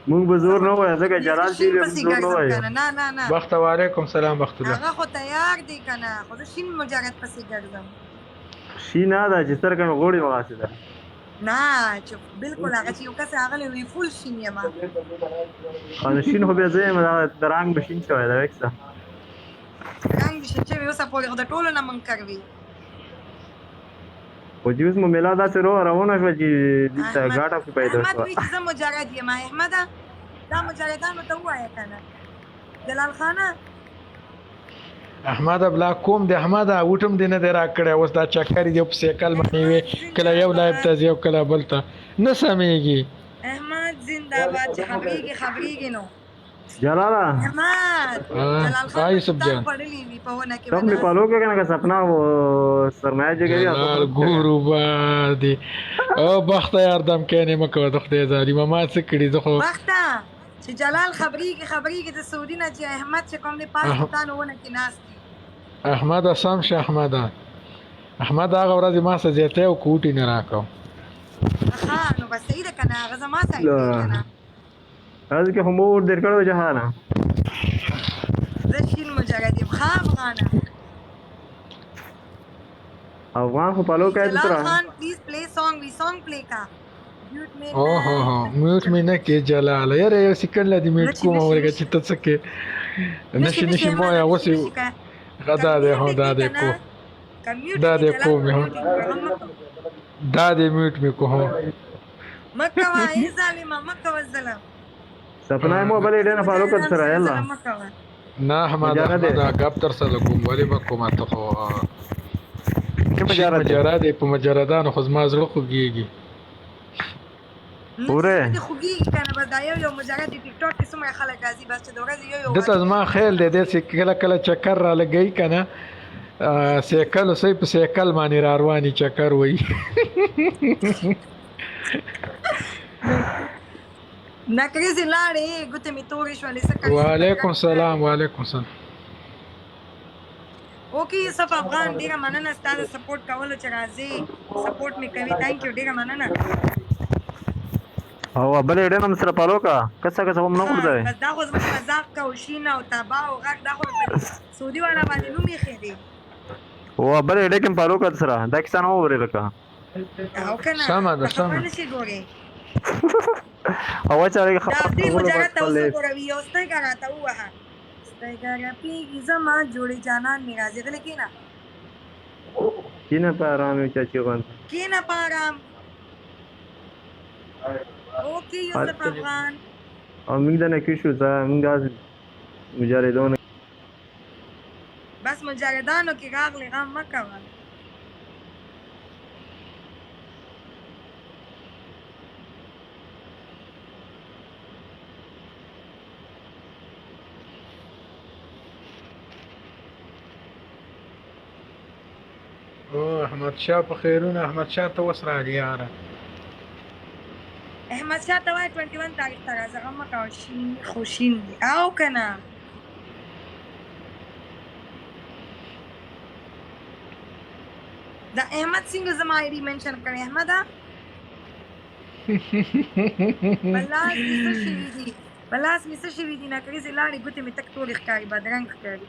مونږ به زور نه وایو ځکه جلال شین شي پسې زور نه ګرځم وایو. کنه. نه نه نه بخت وعلیکم سلام بخت الله. هغه خو تیار دی کنه، خو زه شین مجرد پسې ګرځم. شي نه ده چې سترګې مې غوړې مغاسې ده. نه چې بالکل هغه چې یو کس راغلی وي فول شین یم. نو شین خو بیا زه یم د رنګ به شین شوی ده وکسه. رنګ دې شین شوی اوسه پورې خو د ټولو نه منکر وي. خو چې اوس مو ملا داسې روانه شوه چې دلته ګاټه پې پیدا احمد شوه. وایي چې زه مجرد یم. احمده دا مجردانو ته ووایه کنه. جلال خانه احمد ابلا کوم د احمد اوټم دې نه دی راکړی، اوس دا چکر دی په سیکل باندې وي، کله یو لایب ته ځي او کله بل ته نه سمېږي. احمد زنده باد چې خبرېږي نو جلاله احمد جلال خان یوسف جان پړلی وي په ونه کې تب می پالو کې کنه که سپنا و سرمایه جګړه ګورو باندې او بخت یاردم کینې مکو د خدای زادي ما څه کړي زه خو بخته چې جلال خبرېږي د سعودي نه چې احمد چې کوم دی پاکستان ونه کې ناست دي. احمد سم شه احمد هغه ورځ ما څه زیاته او کوټی نه راکاو. ها نو بس صحیح ده کنه هغه زما سره دی کنه. راځي که هم اور در کړو جهانه زه شین مجرد یم. ها افغان خو پالو کوي جلال خان پلیز پلی سانگ وی سانگ پلی کا اوه میوټ مې نه کې جلال یاره یو سکند لدی میوټ کوم ورګه چې ته څه کې نشي مو یا وسی غدا ده هو دا ده کو دا ده کو مې هو دا ده میوټ مې کو هو مکه وای ظالما مکه والسلام سپنا مو بلې ډېر فالو کړ سره یلا نه احمد غاب تر سره کوم ولی مکو ما ته خو مجرد په مجردانو خو زما زړه خوږیږي پوره خوږیږي کنه بس دا یو مجرد ټیک ټاک کې څومره خلک راځي بس چې د ورځې یو دته زما خیال دی چې کله چکر را لګی کنه سیکل سې په سیکل باندې را رواني چکر وای نکریزي لاړې ګوتې می تورې شولې سکه. وعلیکم سلام اوکې صف افغان ډیره مننه ستاسو سپورټ کولو چې راځي سپورټ می کوي. ثانک یو ډیره مننه. او بلې ډېر هم سره پالو کا کڅه هم نه ورځي بس دا خو زما مزاق کا او شینه او تبا او غږ دا خو سعودي والا باندې نو می خېدي او بلې ډېر کوم پالو کا سره دا کیسه نو ورې لکه او کنه سم ده نشي ګوري او چې هغه خبره دې مجرد تاسو کوي او ستګه راته وه ستګه پیږي زما جوړي جانان می راځي غل کینا کینه په آرام چاچی غون کینه په آرام. اوکې یوسف افغان او موږ د نه کې شو ځا موږ مجاهدون بس مجاهدانو کې راغلي غم مکه او احمد شاه په خیرونه احمد شاه ته وسره یاره احمد شاه ته وای 21 تاریخ ته راځه غم مکه شین خوشین او کنه دا احمد څنګه زما آیډي منشن کړی احمد بلاس می څه شوي دي نکریز لاړې ګوتې مې تک ټولې ښکاري بدرنګ ښکاري.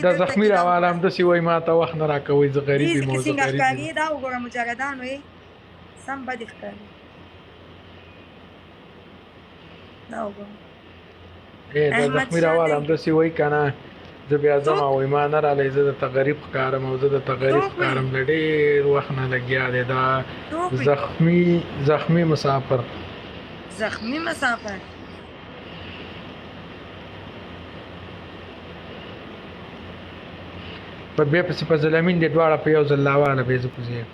دا زخمی راواله هم داسې وایي ما ته وخت نه راکوئ زه غریب یم او زه څنګه ښکاري دا وګوره مجاهدانو یې سم بدې ښکاري دا وګوره دا زخمی راواله هم داسې وایي که نه زه بیا ځم او ما نه رالی زه درته غریب ښکارم او زه درته غریب ښکارم د ډېر وخت نه لګیا دی دا زخمی مسافر په بیا پسې په زلمین دې دواړه په یو ځل لاواله بې زه کوزېږم.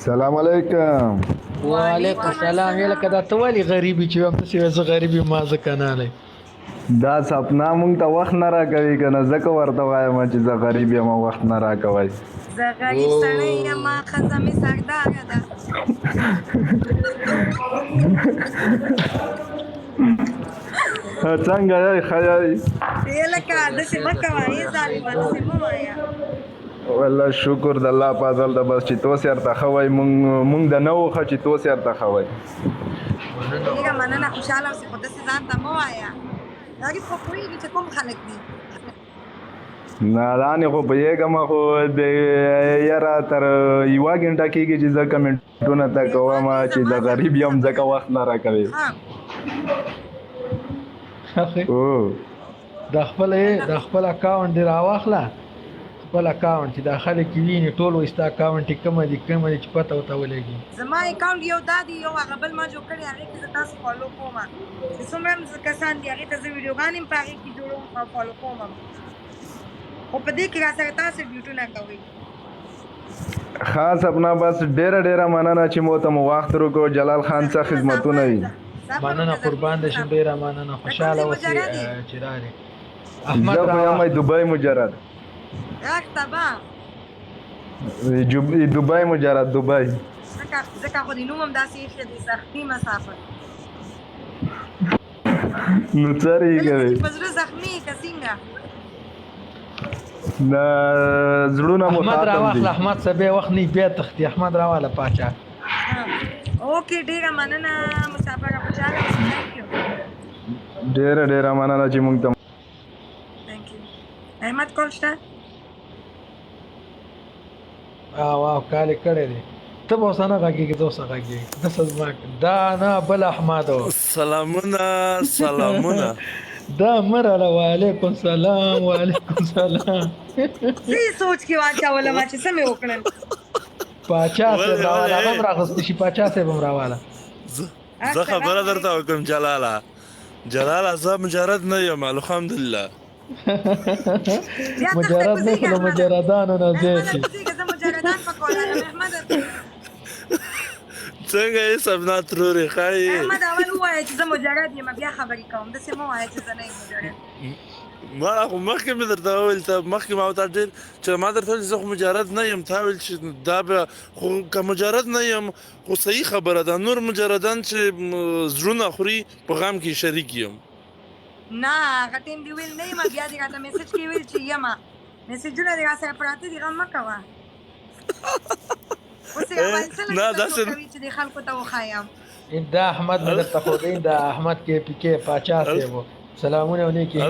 سلام علیکم. وعلیکم سلام. یې لکه دا ته ولې غریبي چې هم داسې زه غریب یم ما ځکه نه دی دا سپنا مونږ ته وخت نه راکوي که نه ځکه ورته وایم چې زه غریب یم وخت نه راکوئ. زه غریب سړی یم ښځه مې سرداره ده څنګه یې ښه یې لکه داسې مه کوه ای ظالمه داسې مه وایه والله شکر د الله په فضل ده بس چې توس یارته ښه وای مونږ د نه وخه چې توس یارته ښه وای ډېره مننه خوشحاله اوسې خو داسې ځان ته مه وایه غریب خو پوهېږي چې کوم خلک دي نادانې خو پوهېږم خو د یاره تر یوه ګنټه کېږي چې زه کمنټونه ته کوم چې د غریب یم ځکه وخت نه راکوي د خپل اکاونټ دې راواخله خپل اکاونټ چې دا خلک ویني ټول وایي ستا اکاونټ یې کومه دي چې پته ورته ولګي زما اکاونټ یو دا دی یو هغه بل ما جوړ کړی هغې کې زه تاسو فالو کوم چې څومره هم کسان دي هغې ته زه ویډیوګانې هم په هغې کې جوړوم او فالو کوم خو په دې کې را سره تاسو ډیوټونه کوئ خاص اپنا بس ډېره مننه چې مو ته مو وخت وکړو جلال خان څخه خدمتونه وي مننه قربان دې شم ډېره مننه خوشحاله اوسې چې راغلې زه خو یم دوبۍ مجرد راکته به دوبۍ مجرد دوبۍ ځکه خو د نوم هم داسې ایښی دی زخمي مسافر نو څرې کوي په زړه زخمي که څنګه د زړونه مو احمد راواخله احمد سبې وخت نه بیا تختي احمد راواله پاچا اوکې ډېره مننه مسافره خوشحاله اوسې تھینک یو ډېره مننه چې موږ ته تھینک یو احمد کول شته واو کالي کړی دی ته به اوس نه غږېږې زه اوس غږېږې داسې زما دا نه بل احمدو سلامونه دا مراله وعلیکم سلام وعلیکم سلام څه سوچ کې واچوله ما چې څه مې وکړل پاچا صاحب راواله هغه هم راغوستی شي پاچا صاحب هم راواله زه خبره درته وکړم جلاله زه مجرد نه یم الحمدلله مجرد نه خو له مجردانو نه زیاتې څنګه یې سبنا ترورې ښایي احمد اول ووایه چې زه مجرد یم بیا خبرې کوم داسې مه وایه چې زه نه یم مجرد ما خو مخکې مې درته وویل مخکې ما ورته ډېر چې ما درته ویل زه خو مجرد نه یم تا ویل چې دا به خو که مجرد نه یم خو صحیح خبره ده نور مجردان چې زړونه خوري په غم کې شریک یم نه هغه ټیم دې ویل نه یم بیا دې راته میسج کې ویل چې یمه میسجونه دې راسره پراته دي غم مه کوه اوس یې اول څه کوي چې دې خلکو ته وښایم دا احمد مې درته ښودی دا احمد کې پي کې پاچا صاحب سلامونه علیکم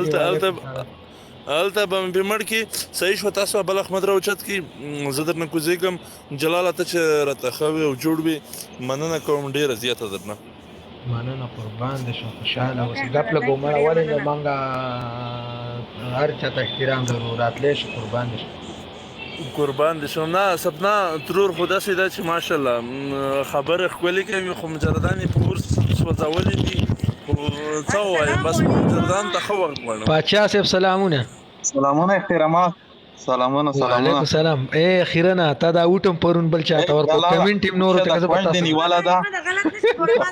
هلته به مې مړ کې صحیح شوه تاسو بل احمد راوچت کې زه درنه کوزېږم جلاله ته چې راته ښه وي او جوړ وي مننه کوم ډېره زیاته درنه مننه قربان دې شم خوشحاله اوسې ګپ لږ عمره ولې نه مونږه هر چا ته احترام لرو راتلی شي قربان دې شم نه سپنا ترور خو داسې ده چې ماشاءالله خبرې ښکلې کوي خو مجردان یې په اور سوځولي دي خو څه ووایم بس مجردان ته ښه وخت غواړم پاچا صاحب سلامونه احترامات سلامونه وعلیکم سلام خیرنه تا دا وټم پرون بل چاته ورکو کمنټ ټیم نور ته څه پتا نیواله دا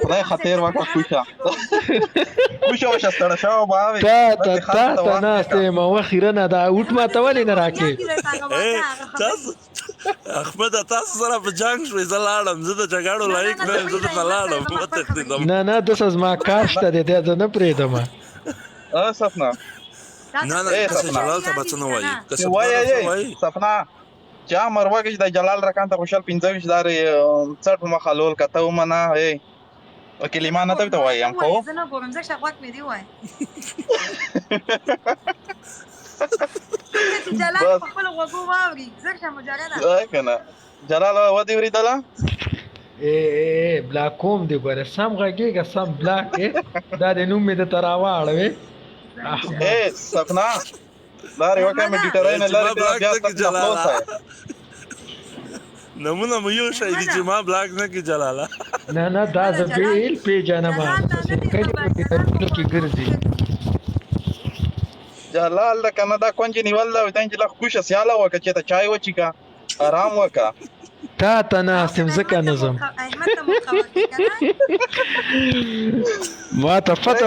خدای خطر وکړه خوشا ستړی شو باوي تا ناسته ما خیرنه دا وټ ما ته ولې نه راکې احمد تاسو سره په جنگ شوې زه لاړم زه د جګړو لایق نه زه ته لاړم وتښتېدم نه دس از ما کاشته دې زه نه پرېږدم سپنا نه کسه جلال ته بچ نه وایي کسه وایي سپنا چا مرواګش د جلال رکان ته خوشال 25 دار څټ مخالول کته ومنه هي کلمه نه ته وایي ام خو زه نه ګورم زه شغوت مې دی وای جلال په خپل وګو واوري زه مجرد کنه جلال ودی وریدله بلاک کوم دی ګوره سم غږیږه سم بلاک دا د نوم مې د تراواړوي سپنا لارې وکړه مې ډیټرای نه لارې بیا جلال نمونه مو یو شی دی چې ما بلاک نه کی جلاله نه دا د بیل پیجنه ما کې ګرځي جلال د کناډا کونجی نیول دا وتان چې لا خوشا سیاله وکړه چې ته چای وچی کا آرام وکړه تا تناسم زکه نظم ما ته پته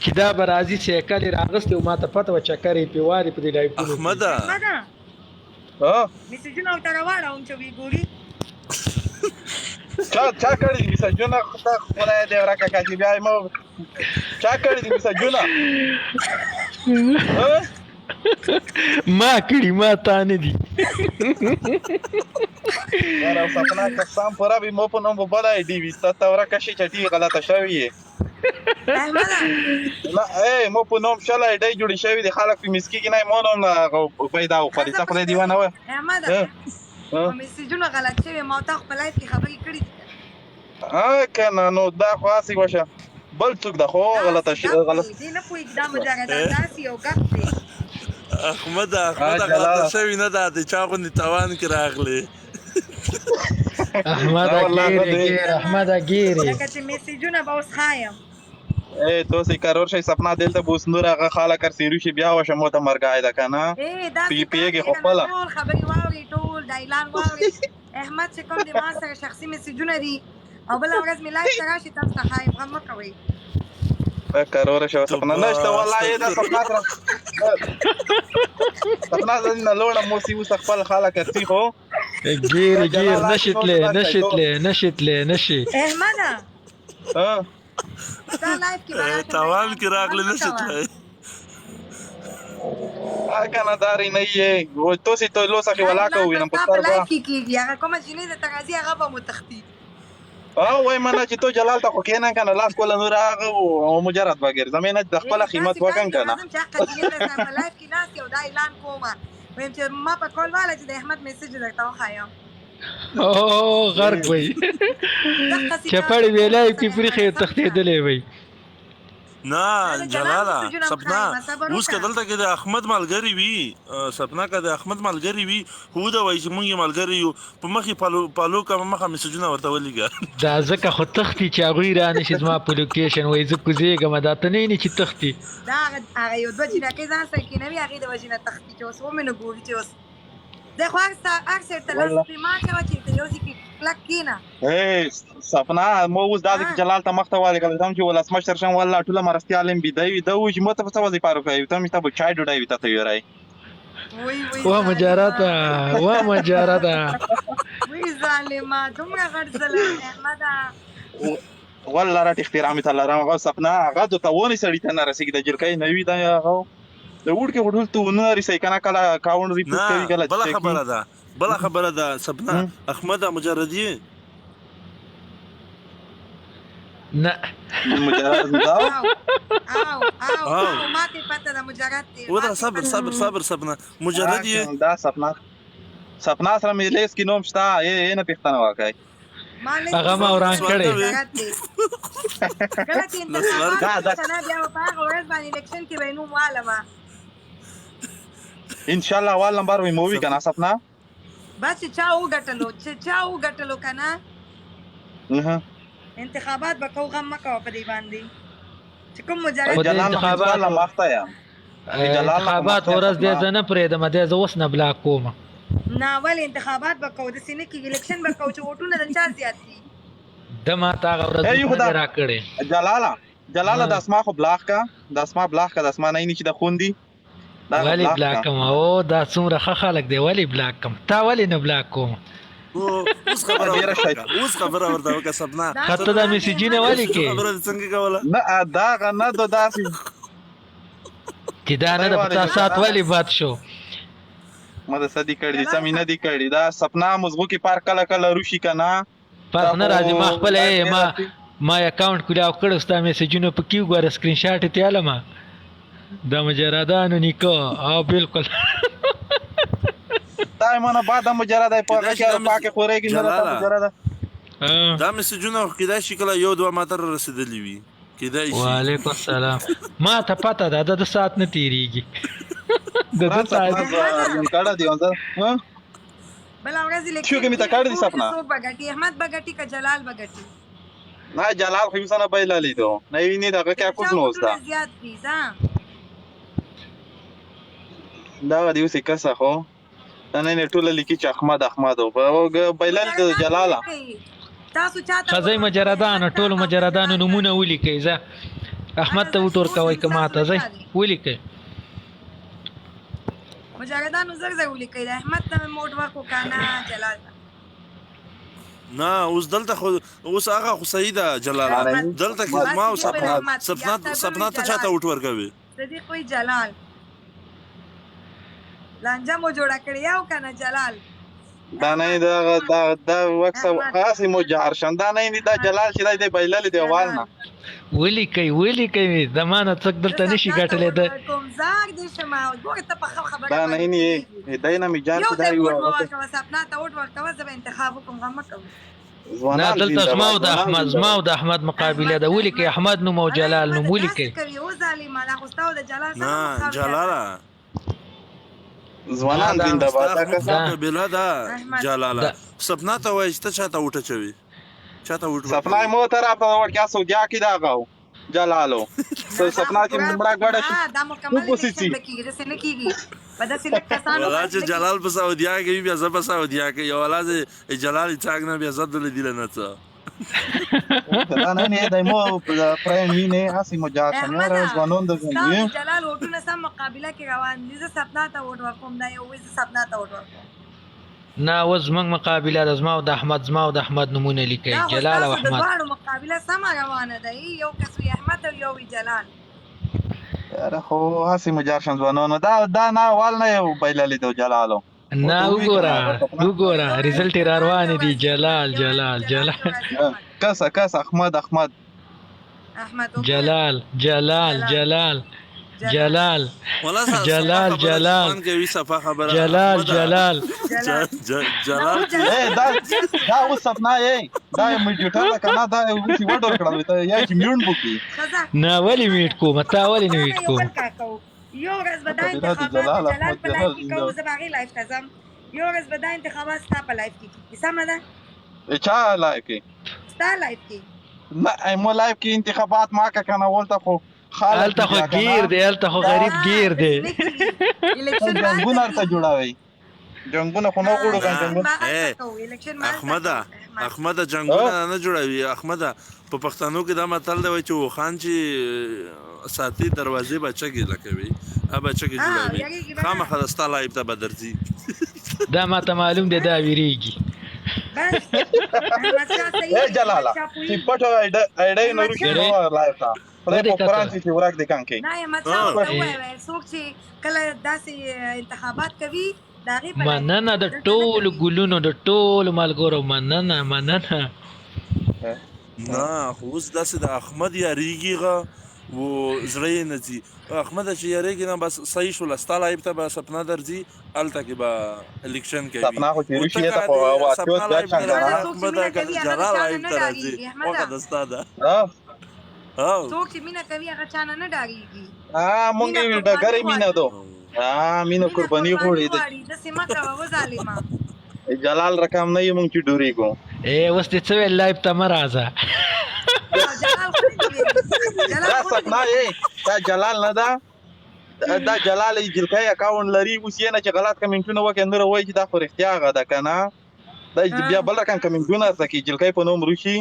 چې دا برازي چې کله راغسته او ما ته پته و چې کاری پیواري په دې لایف احمد میسجونه او تراواړم چې وی ګوري چا کړی دي میسجونه خدای دې ورکه چې بیا مو چا کړی دي میسجونه ما کړي ما تا نه دي یاره سپنا قسم په رب مو په نوم بل آی ډي وي ته ورکه شي چې ټي غلطه شوې احمد نه ای مو په نوم شل آی ډي جوړی شوی دی خلک په مسکی کې نه مو نوم پیدا او خالي څه دی ونه و احمد میسجونه غلط شوی ما تا خپل لایف کې خبرې کړې کنه نو دا خاصی وشه بل څوک د خو غلطه شي غلط دې نه پوي دا مجرد داسي او غپ دی احمد غلط شوی نه دا د چا غو توان کې راغلی احمد اگیر احمد اگیر لکه چې میسجونه به اوس خایم ای تو سې کارور شي سپنا دلته بوس نور هغه خاله کر سیرو شي بیا وشه مو ته مرګای ده کنه دا پیږي خو خپل ټول خبري واوري ټول د اعلان واوري احمد چې کوم د ما سره شخصي میسجونه دي او بل ورځ مې لایف سره شي تاسو ته خایم هم کوي کارور شي سپنا نشته والله دا سپنا سپنا نه لوړه مو سی وس خپل خاله کرتی خو گیر نشتله نشي احمد ها دا لایف کې توان کې راغلی نشته کنه داري نه یې و تو سي ته لوسه کې ولا کو وینم په سر لایف کې کیږي هغه کومه جنې د تغازي هغه به متختی وای منه چې تو جلال ته خو کېنه کنه لاس کول نور هغه او مجرد بغیر زمينه د خپل قیمت وکم کنه لازم چې حق دې له لایف کې ناس یو دا اعلان کومه ویم چې ما په کول والا چې د احمد میسج درته وخایم او غرق وای چپړې ویلای کی پرخه تختیدلې وای نه جلاله سپنا اوس کدلته کې د احمد ملګری وی سپنا کې د احمد ملګری وی هو دا وای چې مونږه ملګری یو په مخې پالو کا مخه میسجونه ورته ولېګا دا ځکه خو تختی چې هغه را نشي زما په لوکیشن وای زه کوزیګم دا ته نه چې تختی دا هغه یو دوه چې کې ځان سره کې نه وی هغه د وجنه تختی چې اوس ومنه ګوري چې اوس د خو اکثر تلل په ما کې و چې ته یو ځکه کلک کینا اے سپنا مو اوس دا جلال ته مخته والي کله تم چې ولاس مشر شم والله ټول مرستيالم بيدوي دا و چې مو ته په څه وځي پاره کوي ته مې ته چای ډوډۍ وي ته ویراي وا مجاراتا وی ظالما دومره غړ ظلم احمد والله را احترام ته لرم غو سپنا هغه ته ونی سړی ته نه رسیږي د جرکای نوی دا هغه د وړکه وډول ته ونه رسې کنه کله کاونټ ریپورټ کوي کله بل خبره ده سپنا احمد مجردی نه مجرد دا او ما ته پته ده مجرد دی ودا صبر سپنا مجردی دا سپنا سره مې لیس کې نوم شتا یې نه پښتنه واکای هغه ما وران کړي کله چې انتخابات نه بیا په هغه ورځ باندې الیکشن کې وینو معلومه ان شاء الله اول نمبر وي مووي کنه سپنا بس چا وګټلو کنه انتخابات به کو غم مکو په دی باندې چې کوم مجرد انتخابات مخته یا انتخابات ورځ دې نه پرې د مده اوس نه بلاک کوم نه ول انتخابات به کو د سینې کې الیکشن به کو چې وټونه د چا زیات دي د ما تا ورځ را کړې جلاله د اسما خو بلاک کا د اسما نه چې د خوندي ولی بلاک کوم او دا څومره خلک دی ولی بلاک کوم تا ولی نه بلاک کوم اوس خبره ورته وکړه سپنا خاطر دا میسجینه ولی کې خبره څنګه کوله نه دا غنه د داسې چې دا نه د 50 سات ولی بات شو ما د صدې کړی سمې نه دی کړی دا سپنا مزغو کې پار کله روشي کنه پار نه راځي ما خپل ما اکاونټ کلاو کړو ستا میسجونه په کیو ګور سکرین شاټ ته علما دا مجردانو نیکو او بالکل دایمانه بعد مجرد په هغه کې پاکه خورېږي نه مجرد دا میسجونه کېدای شي کله یو دوه ماتر رسیدلی وي کېدای شي وعلیکم السلام ما ته پته ده د ساعت نه تیریږي د ساعت کړه دی ها بل ورځ لیکي شو کې می تا کړی دي سپنا بغټي احمد بغټي کا جلال بغټي نه جلال خو انسان به لالی دو نه ویني دا کیا کوز نو استا زیات دي ځا دا دی اوسې کسه خو نه ټول لیکي چې احمد او بایلال د جلاله تاسو چاته خزای مجردان ټول مجردان نمونه ولیکي ځه احمد ته وټور کوي کما ته ځي ولیکي مجردان زر ولیکي احمد ته موټ ورکو کنه جلال نه اوس دلته خو اوس هغه خو سیده جلال دلته کې ما او سپنا ته چاته وټور کوي صدیق وی جلال لانجه مو جوړه کړې او کنه جلال دا نه دا وکسه هسې مو جهر شم دا نه دا جلال چې دی بایللې دیوال نه ولیکئ زمانه څوک دلته نشي ګټلی د کوم زاګ دې شمه ګوره ته په خبره دا نه دی نه مې جار یو چې دا ځل یو ووټ ورکوه سپنا ته ووټ ورکوه زه به انتخاب وکړم غم مه کوه نه دلته زما او د احمد مقابله ده ولیکئ احمد نوم او جلال نوم ولیکئ کوي او ظالمه دا خو ستا او د جلال سره نه مقابله جلاله ځوانان زنده باد دا احمد بلا دا جلاله سپنا ته وایي چې ته چاته وټه چوي چاته وټ سپنا مو طرف ته ورکیا سعودیا کې دا غاو جلالو سپنا چې مړه غړه شي دا مکمل کیږي د سینې کیږي په داسې لږ کسانو ولا چې جلال په سعودیا کې بیا زه په سعودیا کې یو ولا چې جلال څنګه نه بیا زد له دل نه څه دا نه دی مو پرېن ویني هسې مو جار شم نه ځوانون د ژوند جلال وټونه سم مقابله کې روان دي زه سپنا ته وټ ورکوم دا یو زه سپنا ته وټ ورکوم نه اوس زموږ مقابله د زما او د احمد نومونه لیکئ جلال او احمد دواړو مقابله سمه روانه ده یو کس وي احمد او یو وي جلال یاره خو هسې مو جار شم ځوانانو دا نه اول نه یو بایللې دی جلالو نه وګوره رزلټ را روان دي جلال کس احمد جلال ولا جلال کوي صفه خبره جلال جلال دا اوس سپنا دا میډیټر کنه دا اوس وډور کړل ته یا چې میون بوکي نه ولی میټ کوم تا ولی نه میټ کوم یو ورځ به دا انتخابات جلال په لایف کې کوو زه به هغې لایف ته ځم یو ورځ به دا انتخابات ستا په لایف کې کېږي سمه ده چا لایف کې ستا لایف کې نه مو لایف کې انتخابات ما که کنه ولته خو هلته خو گیر دی هلته خو غریب گیر دی جنګونه ورته جوړوي جنګونه خو نه غوړو احمد جنګونه نه جوړوي احمد په پښتنو کې دا متل دی چې خان چې ساتي دروازې بچګي لکوي ا بچګي جوړوي خامخا ستا لایب ته بدرځي دا ماته معلوم دی دا ویریږي جلاله چې پټو اډای نو کېږي لایب ته په فرانسې کې ورک دي کانکې نه مطلب څوک چې کله داسې انتخابات کوي دا غي مننه د ټولو ګلونو د ټولو ملګرو مننه نه خو اوس داسې د احمد یاریږي و زړه نه ځي احمد چې یاریږي نه بس صحیح شو لستا لایب ته به سپنا درځي الته کې به الیکشن کوي سپنا خو چې ریشي ته په واسطه د څنګه احمد جلال لایب ته راځي وخت دستا ده څوک چې مینه کوي هغه چانه نه ډاریږي مونږ یې ډګرې مینه دو مینه قرباني غوړي د سیمه کوه و ظالما جلال رقم نه مونږ چې ډوري کو اوس دې څه لایب ته مرزه دا سپنا دا جلال نه دا جلال جلکای اکاونټ لري اوس یې نه چې غلط کمنټونه وکړي نور وایي چې دا خو رښتیا غدا کنه دا بیا بل رقم کمنټونه راځي جلکای په نوم روشي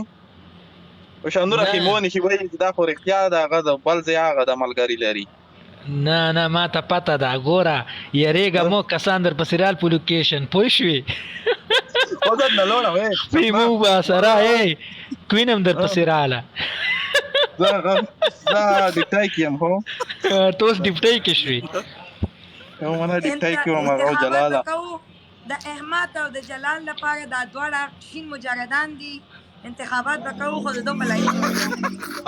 او شاندور خیمونی چې وایي دا خو رښتیا دا غدا بل ځای هغه د ملګری لري نه ما ته پته ده ګوره یریګه مو کسان در پسیرال په لوکیشن پوه شوې خودت نه لونه وې مو با سره کوینم در پسیراله زه ډیپټای کیم هو توس ډیپټای کې شوې یو مونږ ډیپټای کوم او جلاله د احمد او د جلال لپاره دا دواړه شین مجردان دي انتخابات وکاو خو د دوه ملای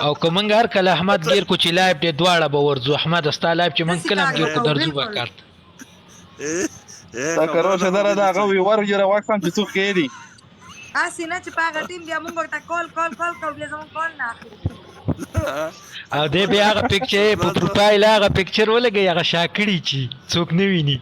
او کومنګ هر کله احمد غیر کو چې لایب دې دواړه به ورځو احمد استا لایب چې من کلم غیر کو درځو وکړ دا کرو چې دا غوي ورجره واکسم چې څوک کېدی اسینه چې پاغه ټیم بیا مونږ ورته کول بیا زمون کول نه او دې بیا هغه پکچر په پروفایل هغه پکچر ولګي هغه شاکړی چی څوک نه ویني